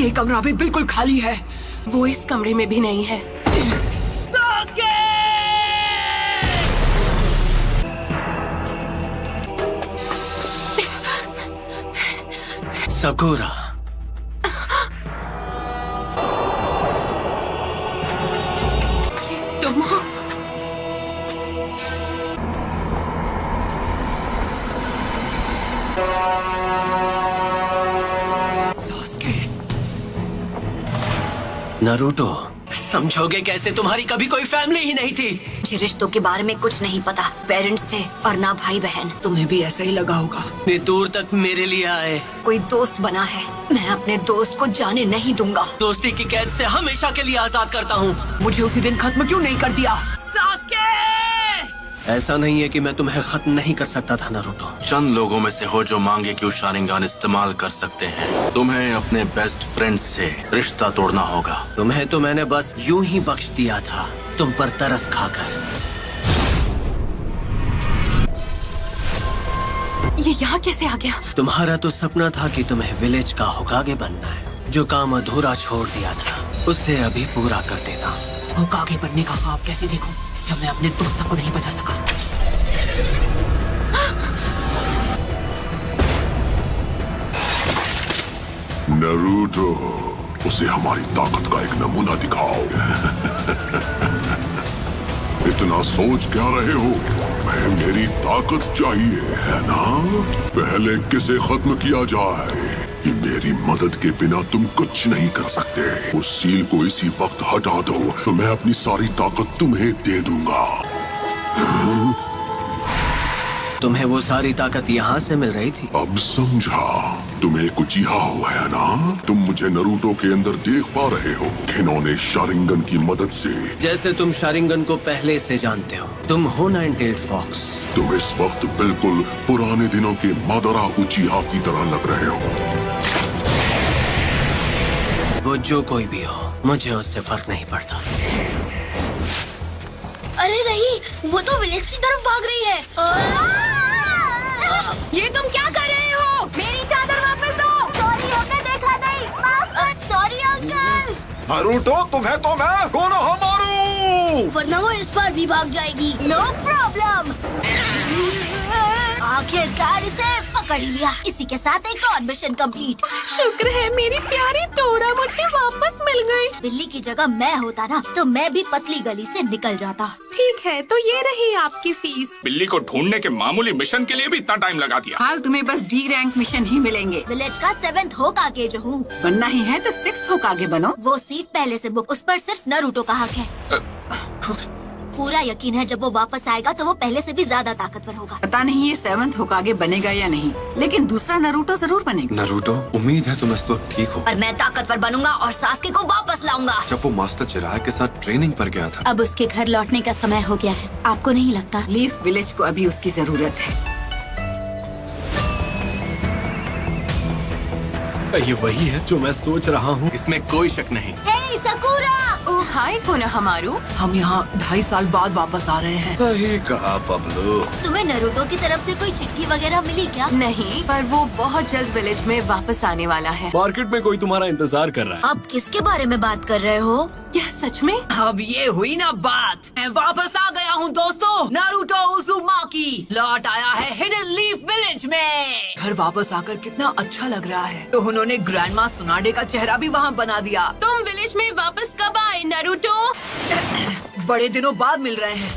ये कमरा भी बिल्कुल खाली है। वो इस कमरे में भी नहीं है। सकुरा, तुम हो? सास्के, नारुतो, समझोगे कैसे? तुम्हारी कभी कोई फैमिली ही नहीं थी। मुझे रिश्तों के बारे में कुछ नहीं पता। पेरेंट्स थे और ना भाई बहन। तुम्हें भी ऐसा ही लगा होगा। इतनी दूर तक मेरे लिए आए। कोई दोस्त बना है, मैं अपने दोस्त को जाने नहीं दूंगा। दोस्ती की कैद से हमेशा के लिए आजाद करता हूँ। मुझे उसी दिन खत्म क्यों नहीं कर दिया? सास्के! ऐसा नहीं है कि मैं तुम्हें खत्म नहीं कर सकता था नारुतो। चंद लोगों में से हो जो मांगे कि वो शारिंगान इस्तेमाल कर सकते हैं। तुम्हें अपने बेस्ट फ्रेंड से रिश्ता तोड़ना होगा। तुम्हें तो मैंने बस यूं ही बख्श दिया था, तुम पर तरस खाकर। ये यहाँ कैसे आ गया? तुम्हारा तो सपना था कि तुम्हें विलेज का होकागे बनना है। जो काम अधूरा छोड़ दिया था उसे अभी पूरा कर देता। होकागे बनने का ख्वाब कैसे देखूं जब मैं अपने दोस्त को नहीं बचा सका? नारुतो, उसे हमारी ताकत का एक नमूना दिखाओ। इतना सोच क्या रहे हो? मैं मेरी ताकत चाहिए है ना? पहले किसे खत्म किया जाए? कि मेरी मदद के बिना तुम कुछ नहीं कर सकते। उस सील को इसी वक्त हटा दो तो मैं अपनी सारी ताकत तुम्हें दे दूंगा। तुम्हें वो सारी ताकत यहाँ से मिल रही थी? अब समझा। तुम एक उचिहा हो है ना? तुम मुझे नारुतो के अंदर देख पा रहे हो। इन्होंने शारिंगन की मदद से। जैसे तुम शारिंगन को पहले से जानते हो। तुम हो नाइन-टेल्ड फॉक्स। तुम इस वक्त बिल्कुल पुराने दिनों के मादरा उचिहा की तरह लग रहे हो। वो जो कोई भी हो, मुझे उससे फर्क नहीं पड़ता। अरे नहीं, वो तो विलेज की तरफ भाग रही है। ये तुम क्या कर रहे हो? मेरी चादर वापस दो। सॉरी अंकल, देखा नहीं। Sorry uncle. नारुतो, तुम्हें तो मैं कोनोहा मारू। वरना वो इस बार भी भाग जाएगी। No problem. आखिरकार इसे पकड़ ही लिया। इसी के साथ एक और मिशन कंप्लीट। शुक्र है मेरी प्यारी टोरा मुझे वापस मिल गई। बिल्ली की जगह मैं होता ना तो मैं भी पतली गली से निकल जाता। ठीक है, तो ये रही आपकी फीस। बिल्ली को ढूंढने के मामूली मिशन के लिए भी इतना टाइम लगा दिया। हाल तुम्हें बस डी रैंक मिशन ही मिलेंगे। विलेज का 7th होकागे जो हूँ। बनना ही है तो 6th होकागे बनो। वो सीट पहले से बुक। उस पर सिर्फ नारुतो का हक है। पूरा यकीन है जब वो वापस आएगा तो वो पहले से भी ज्यादा ताकतवर होगा। पता नहीं ये 7th होकागे बनेगा या नहीं, लेकिन दूसरा नारुतो जरूर बनेगा। नारुतो, उम्मीद है तुम इस वक्त ठीक हो। और मैं ताकतवर बनूंगा और सास्के को वापस लाऊंगा। जब वो मास्टर चिराग के साथ ट्रेनिंग पर गया था। अब उसके घर लौटने का समय हो गया है। आपको नहीं लगता? लीफ विलेज को अभी उसकी जरूरत है। ये वही है जो मैं सोच रहा हूँ, इसमें कोई शक नहीं। हे सकुरा! ओह हाय कोनोहामारू। हम यहाँ 2.5 साल बाद वापस आ रहे हैं। सही कहा पब्लू। तुम्हें नारुतो की तरफ से कोई चिट्ठी वगैरह मिली क्या? नहीं, पर वो बहुत जल्द विलेज में वापस आने वाला है। मार्केट में कोई तुम्हारा इंतजार कर रहा है। आप किसके बारे में बात कर रहे हो? क्या सच में? अब ये हुई ना बात। मैं वापस आ गया हूँ दोस्तों। नारुतो उज़ुमाकी लौट आया है हिडन लीफ विलेज में। घर वापस आकर कितना अच्छा लग रहा है। तो उन्होंने ग्रैंडमा सुनाडे का चेहरा भी वहाँ बना दिया। तुम विलेज में वापस कब आए नारुतो? बड़े दिनों बाद मिल रहे हैं,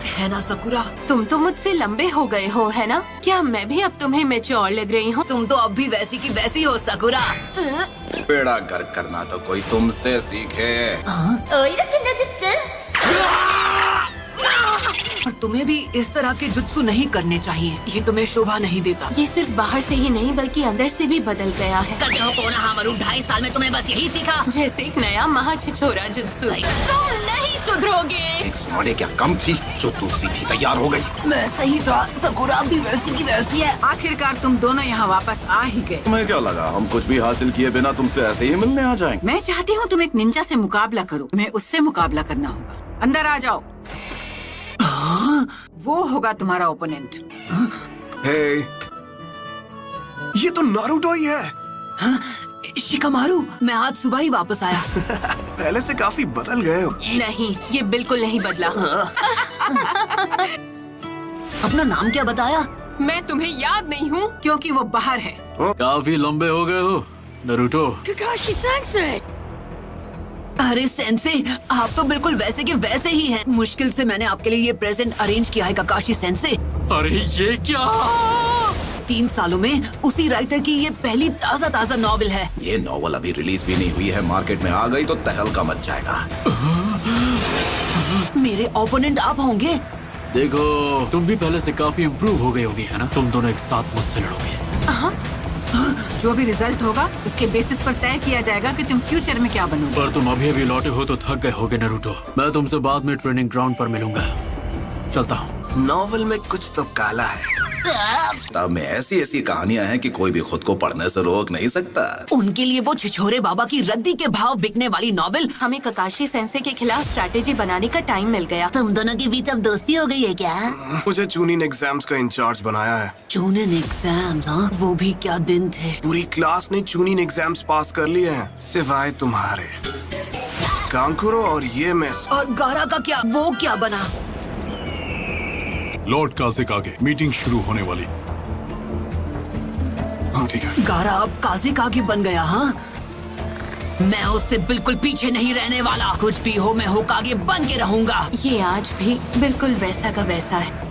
है ना सकुरा? तुम तो मुझसे लंबे हो गए हो, है ना? क्या मैं भी अब तुम्हें मैच्योर लग रही हूँ? तुम तो अब भी वैसी की वैसी हो सकुरा। बेड़ा गर्क करना तो कोई तुमसे सीखे। और तुम्हें भी इस तरह के जुत्सु नहीं करने चाहिए। ये तुम्हें शोभा नहीं देता। ये सिर्फ बाहर से ही नहीं बल्कि अंदर से भी बदल गया है। करते हो कोनोहामारू, 2.5 साल में तुम्हें बस यही सीखा। जैसे एक नया महाछिछोरा जुत्सु। तुम नहीं सुधरोगे। एक सुनाडे क्या कम थी जो दूसरी भी तैयार हो गई। मैं सही था, सकुरा भी वैसी की वैसी है। आखिरकार तुम दोनों यहाँ वापस आ ही गए। तुम्हें क्या लगा हम कुछ भी हासिल किए बिना तुमसे ऐसे ही मिलने आ जाएंगे? मैं चाहती हूँ तुम एक निंजा से मुकाबला करो। तुम्हें उससे मुकाबला करना होगा। अंदर आ जाओ। वो होगा तुम्हारा ओपोनेंट। हे, ये तो नारुतो ही है। शिकामारू, मैं आज सुबह ही वापस आया। पहले से काफी बदल गए हो। नहीं, ये बिल्कुल नहीं बदला। अपना नाम क्या बताया? मैं तुम्हें याद नहीं हूँ क्योंकि वो बाहर है। काफी लंबे हो गए हो नरूटो। Kakashi sensei. अरे सेंसे, आप तो बिल्कुल वैसे के वैसे ही हैं। मुश्किल से मैंने आपके लिए ये प्रेजेंट अरेंज किया है काकाशी सेंसे। अरे ये क्या? 3 सालों में उसी राइटर की ये पहली ताज़ा नॉवेल है। ये नॉवल अभी रिलीज भी नहीं हुई है, मार्केट में आ गई तो तहलका मच जाएगा। मेरे ओपोनेंट आप होंगे। देखो, तुम भी पहले से काफी इम्प्रूव हो गई होगी, है ना? तुम दोनों एक साथ मुझसे लड़ोगे। जो भी रिजल्ट होगा उसके बेसिस पर तय किया जाएगा कि तुम फ्यूचर में क्या बनोगे। पर तुम अभी लौटे हो तो थक गए होगे नरूटो। मैं तुमसे बाद में ट्रेनिंग ग्राउंड पर मिलूंगा। चलता हूँ। नॉवल में कुछ तो काला है। तब में ऐसी ऐसी कहानियां हैं कि कोई भी खुद को पढ़ने से रोक नहीं सकता। उनके लिए वो छिछोरे बाबा की रद्दी के भाव बिकने वाली नॉवेल। हमें ककाशी सेंसे के खिलाफ स्ट्रैटेजी बनाने का टाइम मिल गया। तुम दोनों के बीच अब दोस्ती हो गई है क्या? मुझे चूनिन एग्जाम्स का इंचार्ज बनाया है। चूनिन एग्जाम्स? हाँ, वो भी क्या दिन थे। पूरी क्लास ने चूनिन एग्जाम्स पास कर लिए हैं, सिवाय तुम्हारे। कांकुरो और ये मिस। और गारा का क्या? वो क्या बना? लॉर्ड काज़िक आगे, मीटिंग शुरू होने वाली। हाँ ठीक है। गारा अब काज़िक आगे बन गया। हाँ, मैं उससे बिल्कुल पीछे नहीं रहने वाला। कुछ भी हो, मैं होकागे बन के रहूंगा। ये आज भी बिल्कुल वैसा का वैसा है।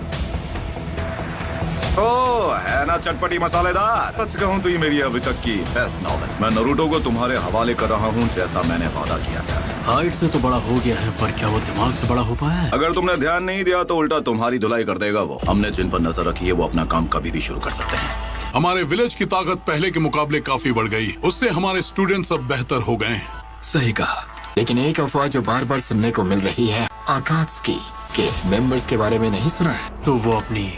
ओ है ना चटपटी मसालेदार। सच कहूँ तो ये मेरी अभी तक की बेस्ट नॉवेल। मैं नरूटो को तुम्हारे हवाले कर रहा हूँ, जैसा मैंने वादा किया था। हाइट से तो बड़ा हो गया है, पर क्या वो दिमाग से बड़ा हो पाया है? अगर तुमने ध्यान नहीं दिया तो उल्टा तुम्हारी धुलाई कर देगा वो। हमने जिन पर नजर रखी है वो अपना काम कभी भी शुरू कर सकते हैं। हमारे विलेज की ताकत पहले के मुकाबले काफी बढ़ गई। उससे हमारे स्टूडेंट्स अब बेहतर हो गए हैं। सही कहा। लेकिन एक अफवाह जो बार बार सुनने को मिल रही है, आकात्सुकी के मेंबर्स के बारे में नहीं सुना है? तो वो अपनी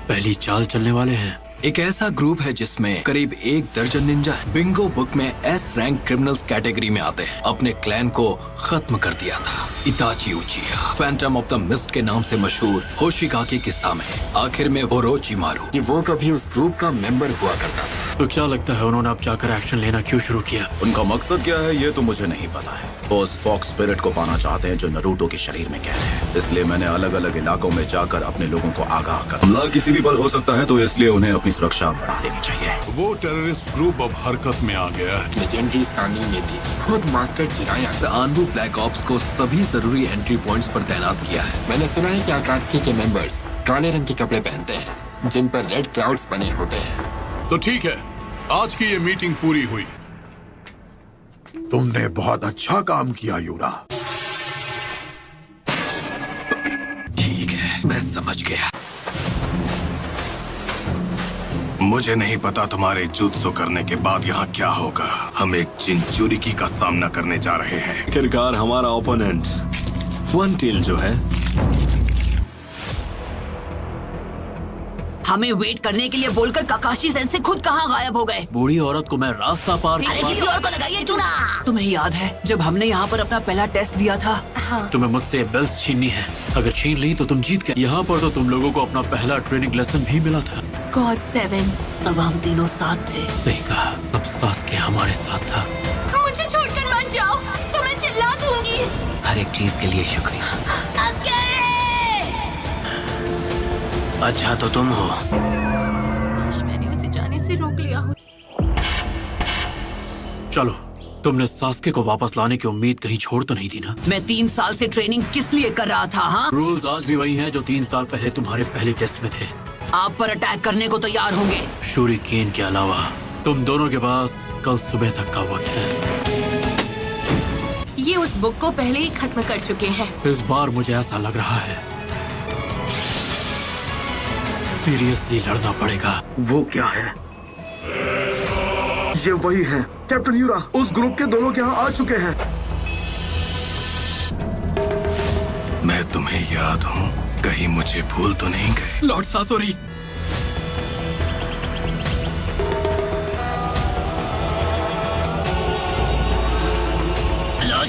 पहली चाल चलने वाले हैं। एक ऐसा ग्रुप है जिसमें करीब 1 दर्जन निंजा है। बिंगो बुक में S रैंक क्रिमिनल्स कैटेगरी में आते हैं। अपने क्लैन को खत्म कर दिया था। इताची उचिहा, फैंटम ऑफ द मिस्ट के नाम से मशहूर होशिगाकी के सामने आखिर में ओरोचिमारू। कि वो कभी उस ग्रुप का मेंबर हुआ करता था। तो क्या लगता है उन्होंने अब जाकर एक्शन लेना क्यों शुरू किया? उनका मकसद क्या है ये तो मुझे नहीं पता है। वो उस फॉक्स स्पिरिट को पाना चाहते हैं जो नरूटो के शरीर में कैद है। इसलिए मैंने अलग अलग इलाकों में जाकर अपने लोगों को आगाह कर। हमला किसी भी पल हो सकता है, तो इसलिए उन्हें अपनी सुरक्षा बढ़ा लेनी चाहिए। वो टेररिस्ट ग्रुप अब हरकत में आ गया है। लेजेंडरी सानी ने भी खुद मास्टर जिराया आनबू ब्लैक ऑप्स को सभी जरूरी एंट्री पॉइंट्स पर तैनात किया है। मैंने सुना है कि आकात्सुकी के मेंबर्स काले रंग के कपड़े पहनते हैं, जिन पर रेड क्लाउड्स बने होते हैं। तो ठीक है, आज की ये मीटिंग पूरी हुई। तुमने बहुत अच्छा काम किया यूरा। ठीक है, मैं समझ गया। मुझे नहीं पता तुम्हारे जुत्सु करने के बाद यहाँ क्या होगा। हम एक चिंचुरिकी का सामना करने जा रहे हैं। आखिरकार हमारा ओपोनेंट वन टेल जो है। हमें वेट करने के लिए बोलकर काकाशी सेंसे खुद कहाँ गायब हो गए। बूढ़ी औरत को मैं रास्ता पार अरे किसी और को लगाइए चूना। तुम्हें याद है जब हमने यहाँ पर अपना पहला टेस्ट दिया था? हाँ। तुम्हें मुझसे बेल्स छीननी है। अगर छीन ली तो तुम जीत गए। यहाँ पर तो तुम लोगों को अपना पहला ट्रेनिंग लेसन भी मिला था। स्क्वाड 7। अब हम तीनों साथ थे। सही कहा। अब सास्के हमारे साथ था। मुझे छोड़कर मत जाओ, तो मैं चिल्ला दूंगी। हर एक चीज के लिए शुक्रिया। अच्छा तो तुम हो। मैंने उसे जाने से रोक लिया हो। चलो, तुमने सास्के को वापस लाने की उम्मीद कहीं छोड़ तो नहीं दी ना? मैं 3 साल से ट्रेनिंग किस लिए कर रहा था? हाँ, रूल्स आज भी वही हैं जो 3 साल पहले तुम्हारे पहले टेस्ट में थे। आप पर अटैक करने को तैयार होंगे। शूरिकेन के अलावा तुम दोनों के पास कल सुबह तक का वक्त है। ये उस बुक को पहले ही खत्म कर चुके हैं। इस बार मुझे ऐसा लग रहा है सीरियसली लड़ना पड़ेगा। वो क्या है? ये वही है कैप्टन यूरा। उस ग्रुप के 2 लोग यहाँ आ चुके हैं। मैं तुम्हें याद हूँ, कहीं मुझे भूल तो नहीं गए? लॉर्ड सासोरी।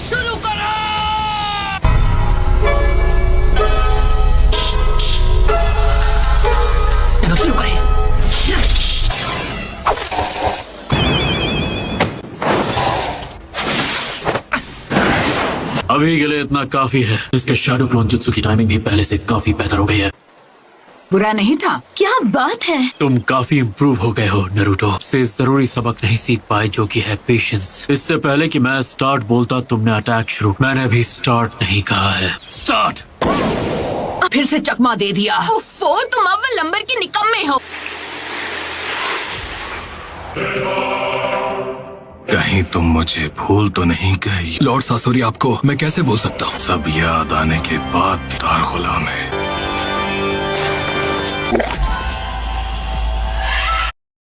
शुरू करो। चलो शुरू करें। अभी के लिए इतना काफी है। इसके शैडो क्लोन जुत्सु की टाइमिंग भी पहले से काफी बेहतर हो गई है। बुरा नहीं था। क्या बात है। तुम काफी इम्प्रूव हो गए हो नारुतो। से जरूरी सबक नहीं सीख पाए जो कि है पेशेंस। इससे पहले कि मैं स्टार्ट बोलता तुमने अटैक शुरू। मैंने अभी स्टार्ट नहीं कहा है। स्टार्ट। फिर से चकमा दे दिया। ओफो, तुम अव्वल नंबर की निकम्मे हो। कहीं तुम मुझे भूल तो नहीं गई? लॉर्ड सासोरी, आपको मैं कैसे भूल सकता हूँ? सब याद आने के बाद दार गुलाम है।